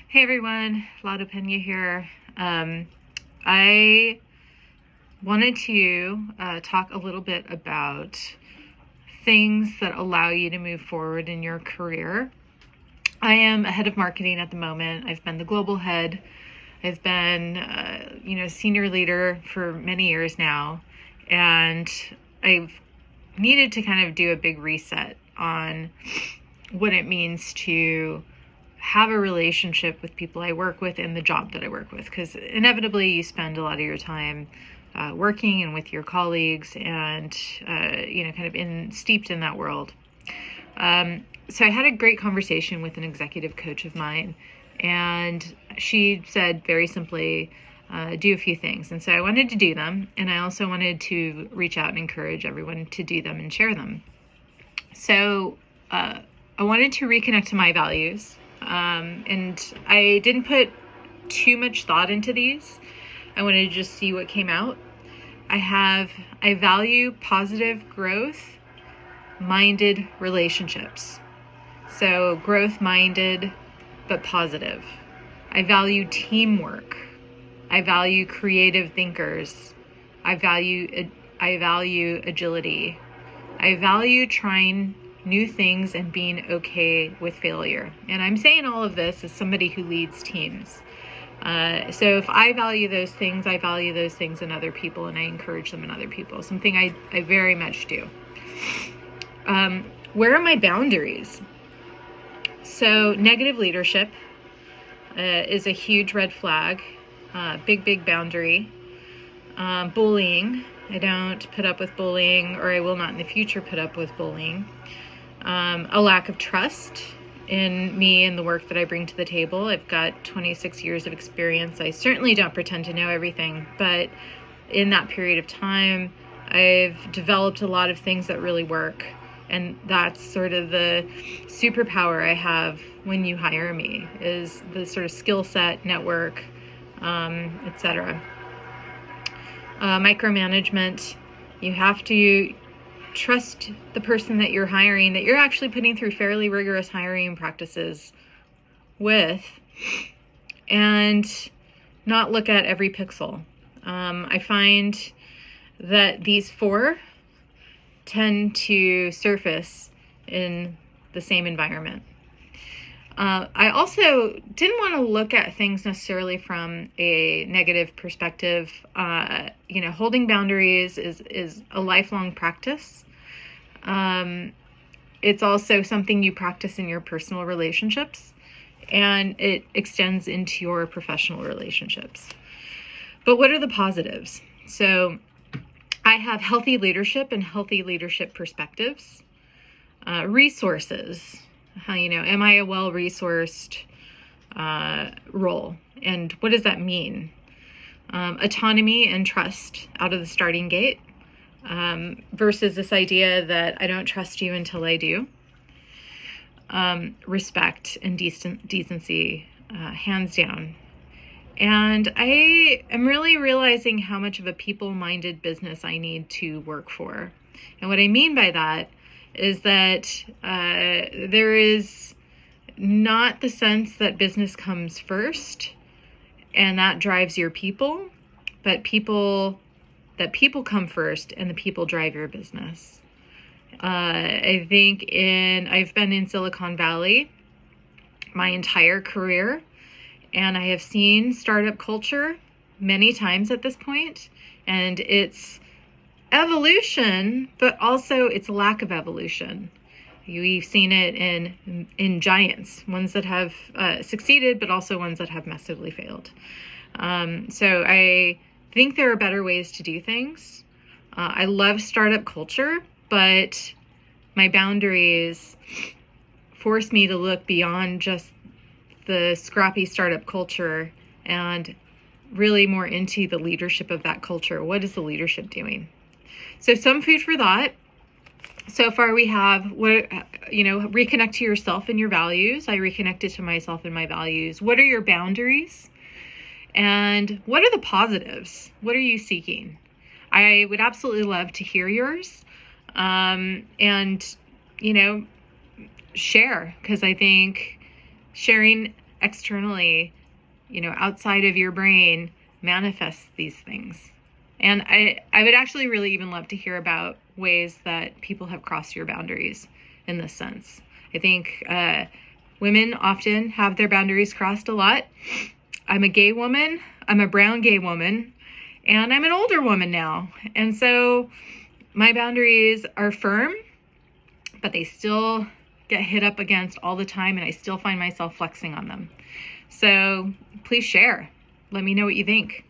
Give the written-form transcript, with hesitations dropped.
Hey everyone, Lado Pena here. I wanted to talk a little bit about things that allow you to move forward in your career. I am a head of marketing at the moment. I've been the global head. I've been, senior leader for many years now, and I've needed to kind of do a big reset on what it means to have a relationship with people I work with and the job that I work with, because inevitably you spend a lot of your time working and with your colleagues and kind of steeped in that world. So I had a great conversation with an executive coach of mine, and she said very simply, do a few things. And so I wanted to do them, and I also wanted to reach out and encourage everyone to do them and share them. So I wanted to reconnect to my values. And I didn't put too much thought into these. I wanted to just see what came out. I value positive growth-minded relationships. So growth-minded, but positive. I value teamwork. I value creative thinkers. I value agility. I value trying new things and being okay with failure. And I'm saying all of this as somebody who leads teams. So if I value those things, I value those things in other people, and I encourage them in other people, something I very much do. Where are my boundaries? So negative leadership is a huge red flag, big boundary. Bullying. I don't put up with bullying, or I will not in the future put up with bullying. A lack of trust in me and the work that I bring to the table. I've got 26 years of experience. I certainly don't pretend to know everything, but in that period of time, I've developed a lot of things that really work. And that's sort of the superpower I have when you hire me, is the sort of skill set, network, etc. Micromanagement. You have to trust the person that you're hiring, that you're actually putting through fairly rigorous hiring practices with, and not look at every pixel. I find that these four tend to surface in the same environment. I also didn't want to look at things necessarily from a negative perspective. Holding boundaries is a lifelong practice. It's also something you practice in your personal relationships, and it extends into your professional relationships. But what are the positives? So I have healthy leadership and healthy leadership perspectives. Resources. Am I a well-resourced role? And what does that mean? Autonomy and trust out of the starting gate, versus this idea that I don't trust you until I do. Respect and decency, hands down. And I am really realizing how much of a people-minded business I need to work for. And what I mean by that is that there is not the sense that business comes first and that drives your people, but people come first and the people drive your business. I've been in Silicon Valley my entire career, and I have seen startup culture many times at this point, and it's evolution, but also it's lack of evolution. We've seen it in giants, ones that have succeeded, but also ones that have massively failed. So I think there are better ways to do things. I love startup culture, but my boundaries force me to look beyond just the scrappy startup culture and really more into the leadership of that culture. What is the leadership doing? So some food for thought. So far we have, reconnect to yourself and your values. I reconnected to myself and my values. What are your boundaries? And what are the positives? What are you seeking? I would absolutely love to hear yours. And, share, because I think sharing externally, outside of your brain, manifests these things. And I would actually really even love to hear about ways that people have crossed your boundaries in this sense. I think women often have their boundaries crossed a lot. I'm a gay woman, I'm a brown gay woman, and I'm an older woman now. And so my boundaries are firm, but they still get hit up against all the time, and I still find myself flexing on them. So please share. Let me know what you think.